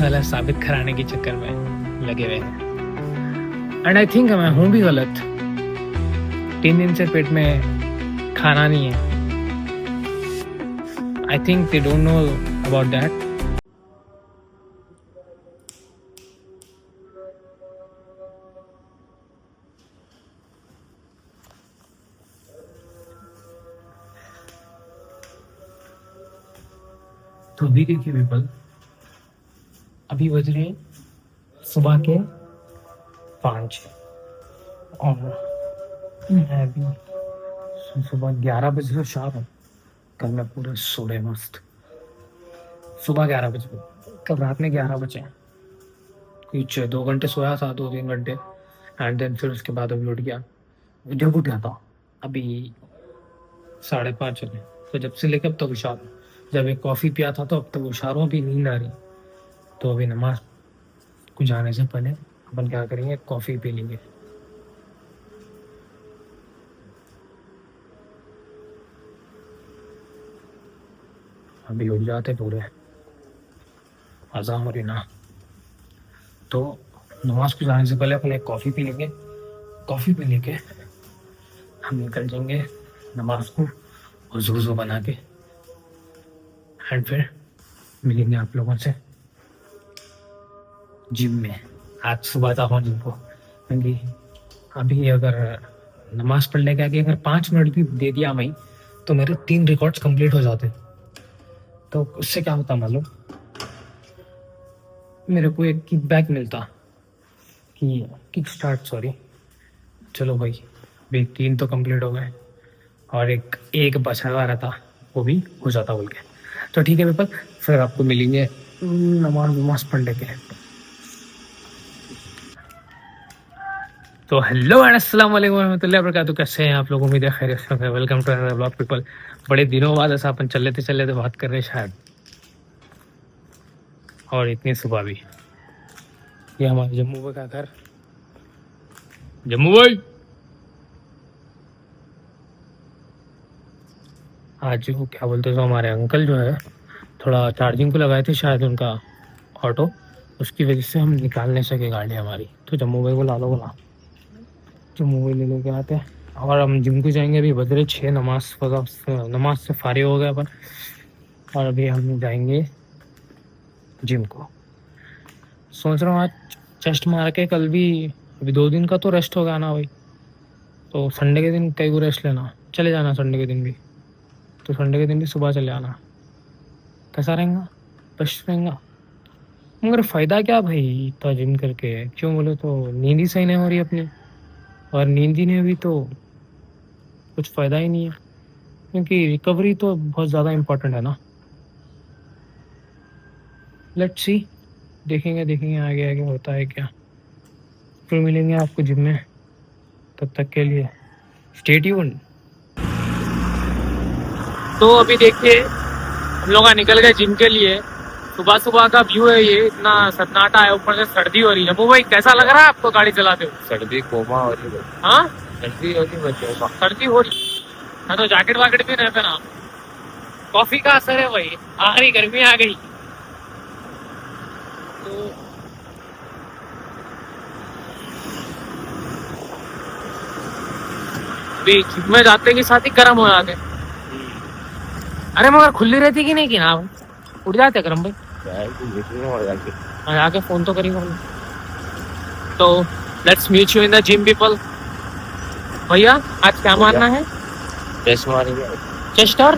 साला साबित कराने के चक्कर में लगे हुए हैं। एंड आई थिंक मैं हूँ भी गलत। 3 दिन से पेट में खाना नहीं है। I think they don't know about that. तो अभी देखिए पीपल, अभी बज रहे हैं सुबह के 5 और मैं अभी सुबह 11 बजे से शाम हूँ। कल मैं पूरे सोए मस्त। सुबह 11 बजे, कल रात में 11 बजे कुछ 2 घंटे सोया था, 2-3 घंटे। एंड देन फिर उसके बाद अभी उठ गया। जब उठा था अभी 5:30 बजे। तो जब से लेकर अब तक हुशार हूँ। जब एक कॉफ़ी पिया था तो अब तक हुशार हूँ। अभी नींद आ रही। तो अभी नमाज को जाने से पहले अपन क्या करेंगे, कॉफ़ी पी लेंगे। अभी उठ जाते पूरे अज़ान हो रही ना, तो नमाज को जाने से पहले अपन एक कॉफ़ी पी लेंगे। कॉफ़ी पी लेके हम निकल जाएंगे नमाज को वज़ू बना के। एंड फिर मिलेंगे आप लोगों से जिम में। आज सुबह जाता हूँ जिम को, क्योंकि अभी अगर नमाज पढ़ने के आगे अगर 5 मिनट भी दे दिया मैं, तो मेरे 3 रिकॉर्ड्स कंप्लीट हो जाते। तो उससे क्या होता मालूम, मेरे को एक किकबैक मिलता कि किक स्टार्ट, सॉरी। चलो भाई, अभी 3 तो कंप्लीट हो गए और एक बचा हुआ रहता, वो भी हो जाता बोल के। तो ठीक है पीपल, फिर आपको मिलेंगे नमाज पढ़ने के। तो हेलो एंड अस्सलाम वालेकुम रहमतुल्लाहि व बरकातहू। कैसे हैं आप लोग? उम्मीद है खैरियत से होंगे। Welcome to another blog people. बड़े दिनों बाद ऐसा अपन चल लेते बात कर रहे हैं शायद, और इतनी सुबह भी। ये हमारे जम्मू भाई का घर। जम्मू भाई आज वो क्या बोलते हैं, हमारे अंकल जो है थोड़ा चार्जिंग को लगाए थे शायद उनका ऑटो, उसकी वजह से हम निकाल नहीं सके गाड़ी हमारी। तो जम्मू भाई को ला लो बोला, जम्मू भाई ले लेके आते हैं। और हम जिम को जाएंगे। अभी बज रहे 6, नमाज से फारिग हो गए अपन, और अभी हम जाएंगे जिम को। सोच रहा हूँ आज चेस्ट मार के कल भी, अभी 2 दिन का तो रेस्ट होगा ना भाई। तो संडे के दिन कई को रेस्ट लेना, चले जाना संडे के दिन भी। तो संडे के दिन भी सुबह चले आना। कैसा रहेगा? बेस्ट रहेगा। मगर फ़ायदा क्या भाई इतना जिम करके? क्यों बोले तो नींद ही सही नहीं हो रही अपनी, और नींद ही नहीं हुई तो कुछ फ़ायदा ही नहीं है, क्योंकि रिकवरी तो बहुत ज़्यादा इम्पोर्टेंट है ना। लेट्स सी, देखेंगे आगे आगे होता है क्या। फिर मिलेंगे आपको जिम में, तब तक के लिए स्टे ट्यून्ड। तो अभी देखिए हम लोग निकल गए जिम के लिए। सुबह सुबह का व्यू है ये, इतना सन्नाटा है, ऊपर से सर्दी हो रही है। जम्मू भाई कैसा लग रहा है आपको गाड़ी चलाते हुए? सर्दी कोमा हो रही है। हाँ, सर्दी हो रही है। सर्दी हो रही है तो जैकेट वाकेट भी नहीं पहना। कॉफी का असर है भाई, आ रही गर्मी आ गई। तो जिम में जाते के साथ ही गर्म हो जाते। अरे मगर खुली रहती कि नहीं कि ना उड़ जाते गर्म भाई। आके फोन तो करेंगे। तो let's meet you in the gym people. भैया आज क्या मारना है? चेस्ट मारेंगे। चेस्ट और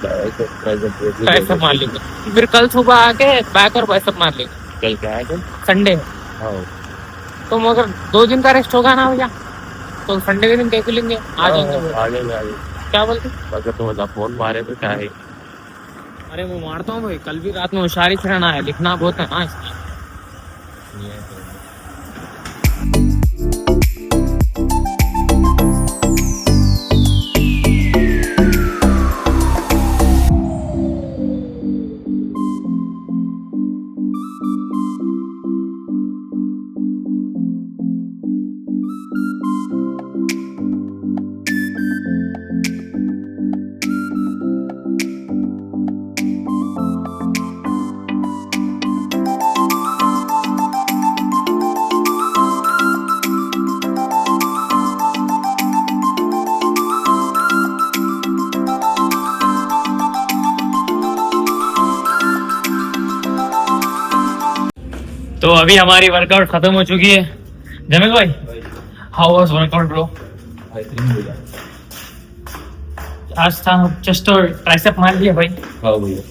बाइसेप मार लेंगे। फिर कल सुबह आके बैक और बाइसेप मार लेंगे। कल क्या है? कल संडे। हाँ। तो मगर 2 दिन का रेस्ट होगा ना भैया, तो संडे के दिन क्या लेंगे? आ जाएंगे। आगे क्या बोलते? अगर तुम मतलब फोन मारे तो क्या है? अरे वो मारता हूँ भाई, कल भी रात में होशियारी से रहना है, लिखना बहुत है ना इसलिए। तो अभी हमारी वर्कआउट खत्म हो चुकी है। जमील भाई, हाउ वाज वर्कआउट ब्रो? आज था चेस्ट और ट्राइसेप मार लिया भाई। हाँ भैया।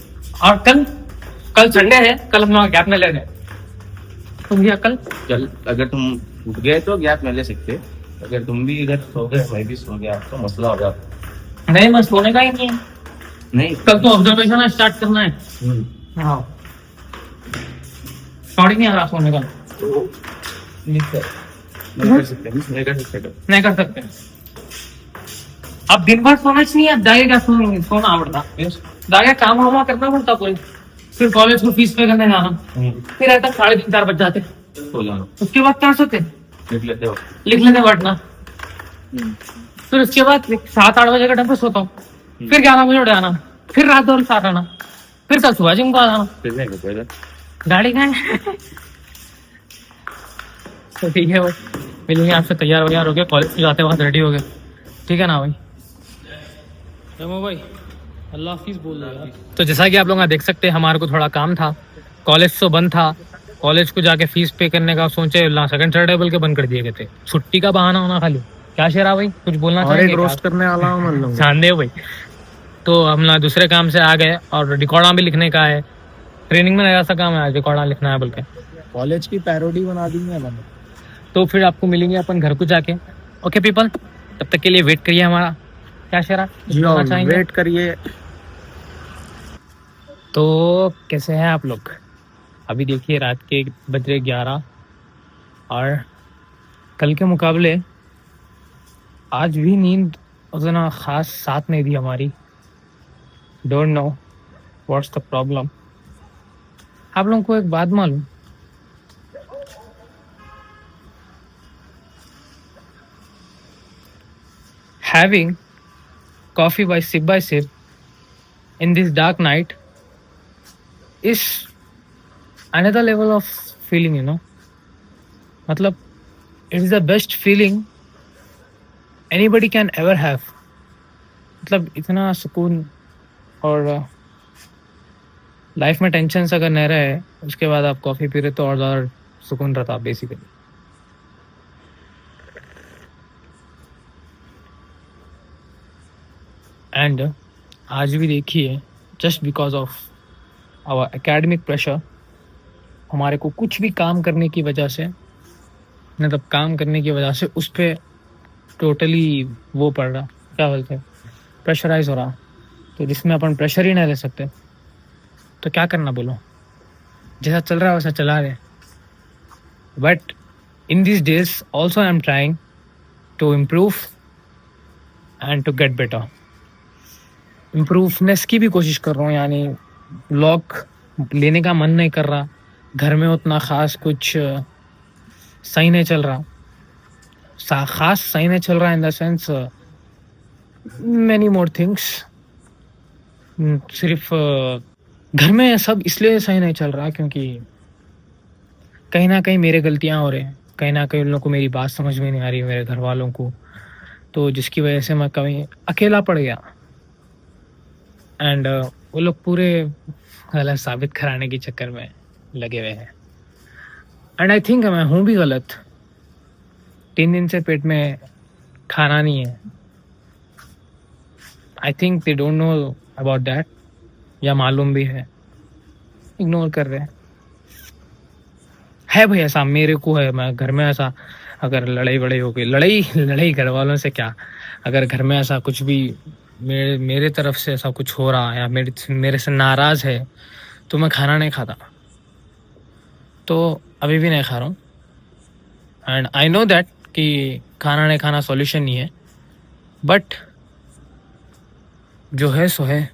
और कल कल संडे है, कल हम लोग गैप में ले गए। तुम भी कल? चल, अगर तुम उठ गए तो गैप में ले सकते, अगर तुम भी इधर सो गए मैं भी सो गया तो मसला हो जाता। नहीं, मैं सोने का ही नहीं है। नहीं, कल तो ऑब्जर्वेशन स्टार्ट करना है। हाँ, शॉर्ट नहीं आ रहा सोने का। नहीं कर सकते, नहीं कर सकते। नहीं कर सकते। अब दिन भर सोना चाहिए, अब जाएगा क्या सोना पड़ता, जाएगा काम वाम करना पड़ता कोई, फिर कॉलेज को फीस पे करने जाना, फिर ऐसा 3:30-4 बज जाते। सो जाना, उसके बाद क्या सोते, लिख लेते हो। लिख लेते बैठना। फिर उसके बाद 7-8 बजे का टाइम पे सोता हूँ, फिर 11 बजे उठ जाना, फिर रात 2 साथ आना, फिर कल सुबह जिम को आ जाना। फिर नहीं करते इधर। गाड़ी का है। तो ठीक है भाई, मिलेंगे आपसे। तैयार वैयार हो गए, कॉलेज जाते वक्त रेडी हो गए, ठीक है ना भाई? जमो भाई, अल्लाह हाफिज़ बोल रहा है। तो जैसा कि आप लोग देख सकते हैं, हमारे को थोड़ा काम था, कॉलेज तो बंद था। कॉलेज को जाके फीस पे करने का सोचे, सेकंड सैटरडे बोल के बंद कर दिए गए थे। छुट्टी का बहाना होना खाली। क्या शेरा भाई, कुछ बोलना चाहेंगे? रोस्ट करने वाला हूं मतलब चांदे भाई। तो हम ना दूसरे काम से आ गए, और रिकॉर्डा भी लिखने का है। ट्रेनिंग में नया सा काम है, रिकॉर्डा लिखना है बोल के। कॉलेज की पैरोडी बना दी है मैंने। तो फिर आपको मिलेंगे अपन घर को जाके। ओके पीपल, तब तक के लिए वेट करिए हमारा। क्या शेरा, वेट करिए। तो कैसे हैं आप लोग? अभी देखिए रात के बज रहे 11, और कल के मुकाबले आज भी नींद उतना खास साथ नहीं दी हमारी। Don't know what's the problem. आप लोगों को एक बात मालूम, having coffee by sip in this dark night is another level of feeling, you know. मतलब it is the best feeling anybody can ever have. मतलब इतना सुकून, और लाइफ में टेंशन अगर नहीं रहे, उसके बाद आप कॉफ़ी पी रहे तो और ज़्यादा सुकून रहता बेसिकली। एंड आज भी देखिए, just because of our academic pressure, हमारे को कुछ भी काम करने की वजह से, मतलब काम करने की वजह से उस पर टोटली वो पड़ रहा, क्या बोलते हैं, प्रेशराइज हो रहा। तो जिसमें अपन प्रेशर ही नहीं ले सकते, तो क्या करना बोलो? जैसा चल रहा है वैसा चला रहे। But in this days also I am trying to improve and to get better. Improveness की भी कोशिश कर रहा हूँ, यानी लॉक लेने का मन नहीं कर रहा। घर में उतना ख़ास कुछ सही नहीं चल रहा, ख़ास सही नहीं चल रहा in the sense many more things. सिर्फ घर में सब इसलिए सही नहीं चल रहा क्योंकि कहीं ना कहीं मेरे गलतियाँ हो रहे हैं, कहीं ना कहीं उन लोगों को मेरी बात समझ में नहीं आ रही, मेरे घर वालों को, तो जिसकी वजह से मैं कहीं अकेला पड़ गया। एंड वो लोग पूरे गलत साबित कराने के चक्कर में लगे हुए हैं। एंड आई थिंक मैं हूँ भी गलत। 3 दिन से पेट में खाना नहीं है। I think they don't know about that, या मालूम भी है, इग्नोर कर रहे हैं। है भाई ऐसा मेरे को है, मैं घर में ऐसा अगर लड़ाई वड़ाई हो गई, लड़ाई घर वालों से क्या, अगर घर में ऐसा कुछ भी मेरे तरफ से ऐसा कुछ हो रहा है या मेरे से नाराज़ है, तो मैं खाना नहीं खाता। तो अभी भी नहीं खा रहा हूँ। एंड आई नो दैट कि खाना नहीं खाना सॉल्यूशन नहीं है, बट जो है सो है।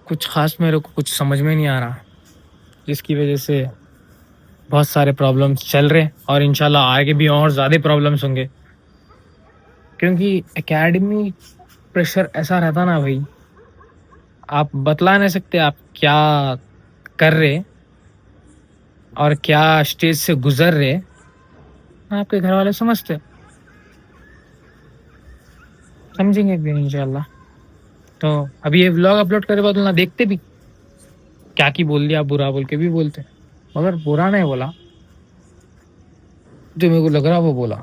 कुछ ख़ास मेरे को कुछ समझ में नहीं आ रहा, जिसकी वजह से बहुत सारे प्रॉब्लम्स चल रहे हैं, और इंशाल्लाह आगे भी और ज़्यादा प्रॉब्लम्स होंगे। क्योंकि एकेडमी प्रेशर ऐसा रहता ना भाई, आप बतला नहीं सकते आप क्या कर रहे और क्या स्टेज से गुजर रहे, आपके घर वाले समझते, समझेंगे एक दिन इंशाल्लाह। तो अभी ये व्लॉग अपलोड करे बाद ना देखते भी, क्या की बोल दिया, बुरा बोल के भी बोलते, मगर बुरा नहीं बोला, जो मेरे को लग रहा वो बोला।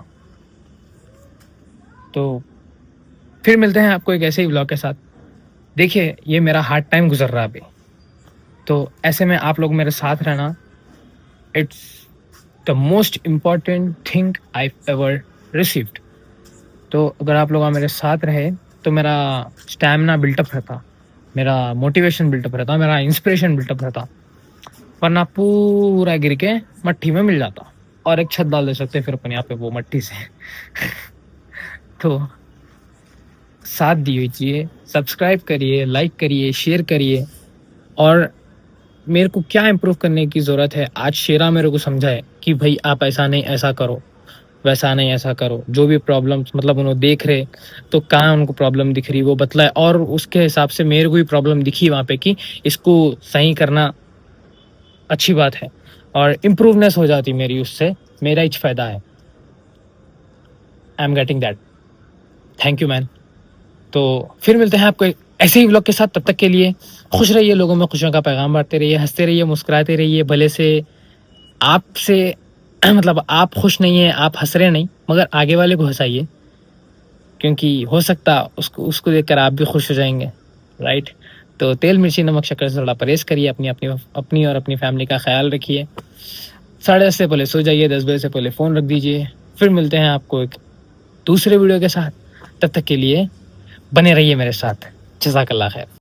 तो फिर मिलते हैं आपको एक ऐसे ही व्लॉग के साथ। देखिए ये मेरा हार्ड टाइम गुजर रहा है अभी, तो ऐसे में आप लोग मेरे साथ रहना, it's the most important thing I ever received. तो अगर आप लोग मेरे साथ रहे तो मेरा स्टैमिना बिल्टअप रहता, मेरा मोटिवेशन बिल्टअप रहता, मेरा इंस्पिरेशन बिल्टअप रहता, वरना पूरा गिर के मट्टी में मिल जाता और एक छत डाल दे सकते फिर अपन यहाँ पे वो मट्टी से। तो साथ दीजिए, सब्सक्राइब करिए, लाइक करिए, शेयर करिए। और मेरे को क्या इम्प्रूव करने की ज़रूरत है, आज शेरा मेरे को समझाए कि भाई आप ऐसा नहीं ऐसा करो, वैसा नहीं ऐसा करो। जो भी प्रॉब्लम्स मतलब उन्होंने देख रहे तो कहाँ उनको प्रॉब्लम दिख रही वो बतलाए, और उसके हिसाब से मेरे को भी प्रॉब्लम दिखी वहाँ पे कि इसको सही करना अच्छी बात है और इम्प्रूवनेस हो जाती मेरी, उससे मेरा ही फ़ायदा है। I am getting that. Thank you man. तो फिर मिलते हैं आपको ऐसे ही व्लॉग के साथ। तब तक के लिए खुश रहिए, लोगों में खुशियों का पैगाम बांटते रहिए, हंसते रहिए, मुस्कुराते रहिए। भले से आपसे मतलब आप खुश नहीं है, आप हंस रहे नहीं, मगर आगे वाले को हंसाइए, क्योंकि हो सकता उसको देखकर आप भी खुश हो जाएंगे, राइट। तो तेल मिर्ची नमक शक्कर से थोड़ा परहेज करिए, अपनी और अपनी फैमिली का ख्याल रखिए। 10:30 से पहले सो जाइए, 10 बजे से पहले फ़ोन रख दीजिए। फिर मिलते हैं आपको एक दूसरे वीडियो के साथ। तब तक के लिए बने रहिए मेरे साथ। जज़ाकल्लाह खैर।